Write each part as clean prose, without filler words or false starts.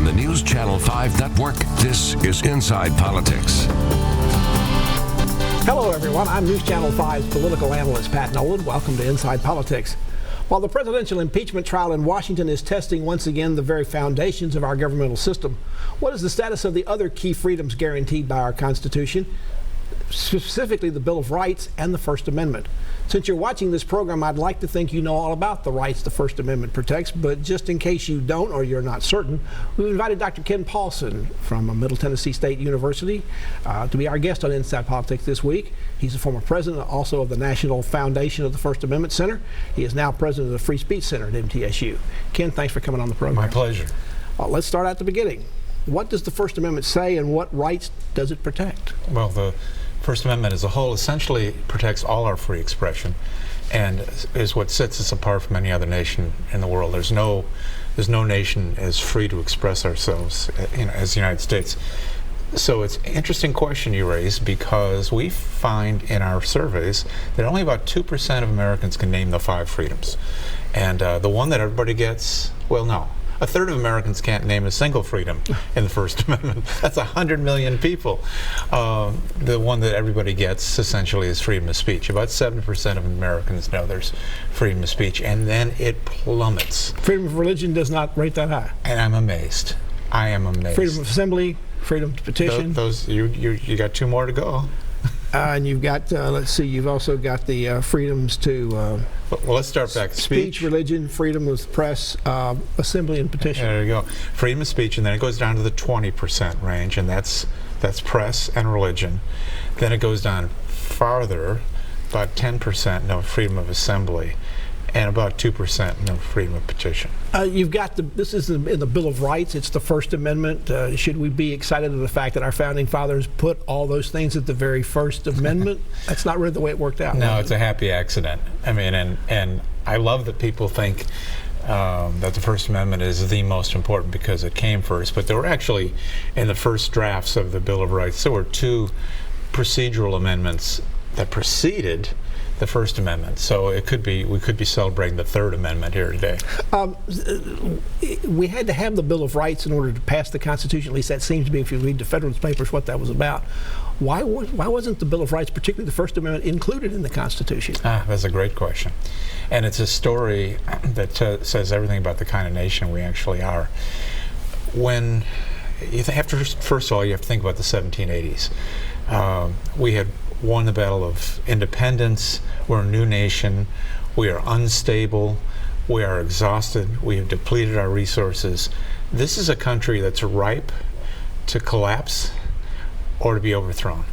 On the News Channel 5 network, this is Inside Politics. Hello, everyone. I'm News Channel 5's political analyst, Pat Nolan. Welcome to Inside Politics. While the presidential impeachment trial in Washington is testing once again the very foundations of our governmental system, what is the status of the other key freedoms guaranteed by our Constitution, specifically the Bill of Rights and the First Amendment? Since you're watching this program, I'd like to think you know all about the rights the First Amendment protects, but just in case you don't or you're not certain, we've invited Dr. Ken Paulson from Middle Tennessee State University to be our guest on Inside Politics this week. He's a former president also of the National Foundation of the First Amendment Center. He is now president of the Free Speech Center at MTSU. Ken, thanks for coming on the program. My pleasure. Let's start at the beginning. What does the First Amendment say and what rights does it protect? Well, the First Amendment as a whole essentially protects all our free expression and is what sets us apart from any other nation in the world. There's no nation as free to express ourselves, as the United States. So it's an interesting question you raise, because we find in our surveys that only about 2% of Americans can name the 5 freedoms. And the one that everybody gets, well, no. A third of Americans can't name a single freedom in the First Amendment. That's 100 million people. The one that everybody gets essentially is freedom of speech. About 70% of Americans know there's freedom of speech, and then it plummets. Freedom of religion does not rate that high. And I'm amazed. I am amazed. Freedom of assembly, freedom to petition. You got 2 more to go. And you've got, let's see, you've also got the freedoms to well, let's start back. Speech, religion, freedom of the press, assembly, and petition. There you go. Freedom of speech, and then it goes down to the 20% range, and that's press and religion. Then it goes down farther, about 10% no freedom of assembly, and about 2% no freedom of petition. You've got this is in the Bill of Rights. It's the First Amendment. Should we be excited at the fact that our founding fathers put all those things at the very First Amendment? That's not really the way it worked out. No, it's a happy accident. I mean, and I love that people think that the First Amendment is the most important because it came first. But there were actually, in the first drafts of the Bill of Rights, there were 2 procedural amendments that preceded the First Amendment. So we could be celebrating the Third Amendment here today. We had to have the Bill of Rights in order to pass the Constitution. At least that seems to be, if you read the Federalist Papers, what that was about. Why wasn't the Bill of Rights, particularly the First Amendment, included in the Constitution? That's a great question. And it's a story that says everything about the kind of nation we actually are. When you first of all, you have to think about the 1780s. We had won the Battle of Independence. We're a new nation. We are unstable. We are exhausted. We have depleted our resources. This is a country that's ripe to collapse or to be overthrown.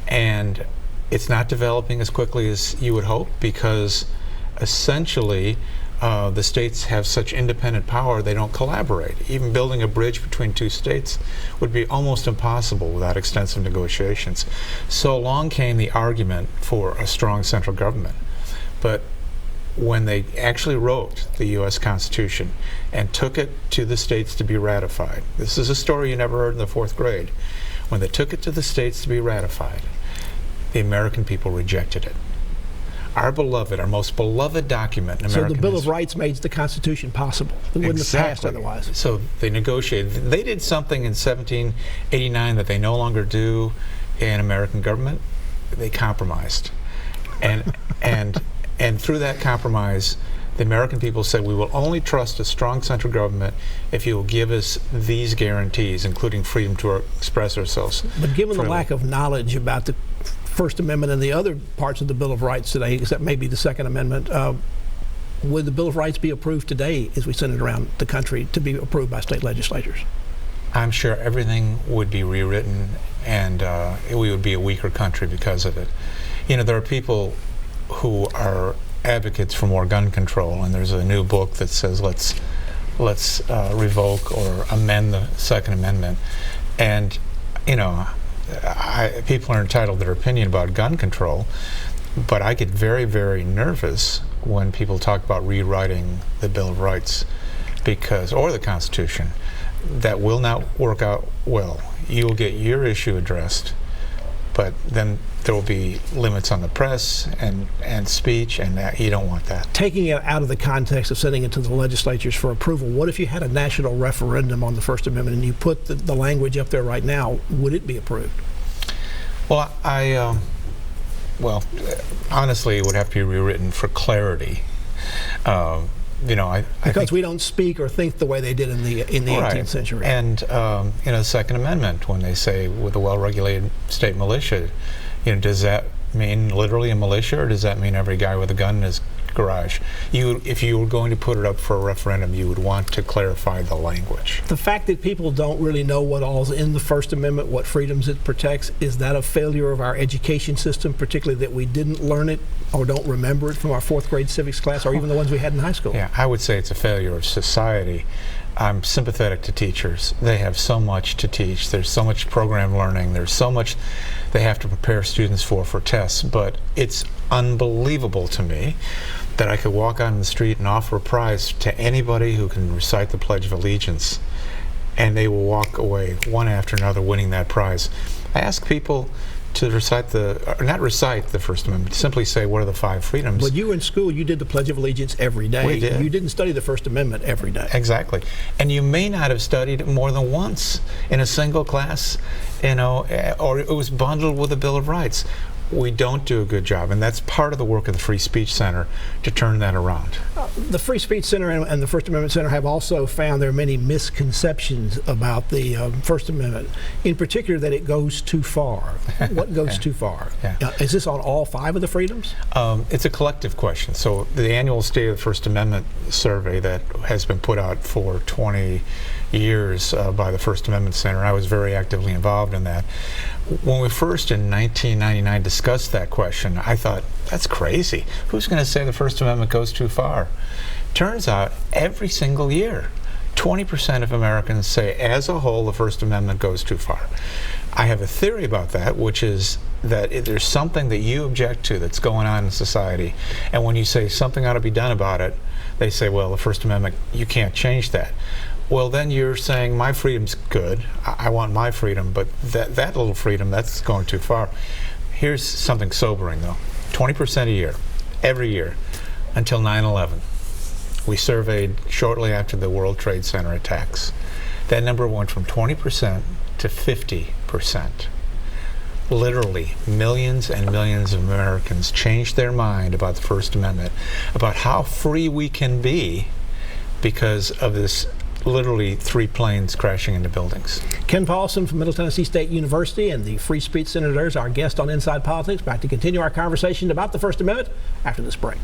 And it's not developing as quickly as you would hope, because essentially the states have such independent power they don't collaborate. Even building a bridge between 2 states would be almost impossible without extensive negotiations. So along came the argument for a strong central government. But when they actually wrote the U.S. Constitution and took it to the states to be ratified, this is a story you never heard in the 4th grade. When they took it to the states to be ratified, the American people rejected it. Our most beloved document in American history. So the Bill history. of Rights made the Constitution possible. It wouldn't have passed otherwise. So they negotiated. They did something in 1789 that they no longer do in American government. They compromised. And through that compromise, the American people said, we will only trust a strong central government if you will give us these guarantees, including freedom to express ourselves. But given the lack of knowledge about the First Amendment and the other parts of the Bill of Rights today, except maybe the Second Amendment, would the Bill of Rights be approved today as we send it around the country to be approved by state legislatures? I'm sure everything would be rewritten, and we would be a weaker country because of it. There are people who are advocates for more gun control, and there's a new book that says let's revoke or amend the Second Amendment. And people are entitled to their opinion about gun control, but I get very, very nervous when people talk about rewriting the Bill of Rights or the Constitution. That will not work out well. You will get your issue addressed, but then there will be limits on the press and speech, and that, you don't want that. Taking it out of the context of sending it to the legislatures for approval, what if you had a national referendum on the First Amendment and you put the language up there right now? Would it be approved? Well, honestly, it would have to be rewritten for clarity. Because we don't speak or think the way they did in the 18th century. And the Second Amendment, when they say with a well-regulated state militia, does that mean literally a militia, or does that mean every guy with a gun in his garage? If you were going to put it up for a referendum, you would want to clarify the language. The fact that people don't really know what all's in the First Amendment, what freedoms it protects, is that a failure of our education system, particularly that we didn't learn it or don't remember it from our fourth grade civics class, or even the ones we had in high school? Yeah, I would say it's a failure of society. I'm sympathetic to teachers. They have so much to teach. There's so much program learning. There's so much they have to prepare students for tests. But it's unbelievable to me that I could walk out in the street and offer a prize to anybody who can recite the Pledge of Allegiance, and they will walk away one after another winning that prize. I ask people to not recite the First Amendment, simply say, what are the 5 freedoms? But you were in school, you did the Pledge of Allegiance every day. We did. You didn't study the First Amendment every day. Exactly. And you may not have studied it more than once in a single class, or it was bundled with the Bill of Rights. We don't do a good job, and that's part of the work of the Free Speech Center to turn that around. The Free Speech Center and the First Amendment Center have also found there are many misconceptions about the First Amendment, in particular that it goes too far. What goes too far? Yeah. Is this on all 5 of the freedoms? It's a collective question. So the annual State of the First Amendment survey that has been put out for 20 years by the First Amendment Center, I was very actively involved in that. When we first in 1999 discussed that question, I thought, that's crazy. Who's going to say the First Amendment goes too far? Turns out every single year, 20% of Americans say as a whole the First Amendment goes too far. I have a theory about that, which is that if there's something that you object to that's going on in society, and when you say something ought to be done about it, they say, well, the First Amendment, you can't change that. Well, then you're saying my freedom's good. I want my freedom, but that little freedom, that's going too far. Here's something sobering, though. 20% a year, every year, until 9/11. We surveyed shortly after the World Trade Center attacks. That number went from 20% to 50%. Literally, millions and millions of Americans changed their mind about the First Amendment, about how free we can be because of this literally 3 planes crashing into buildings. Ken Paulson from Middle Tennessee State University and the Free Speech Senator is our guest on Inside Politics. Back to continue our conversation about the First Amendment after this break.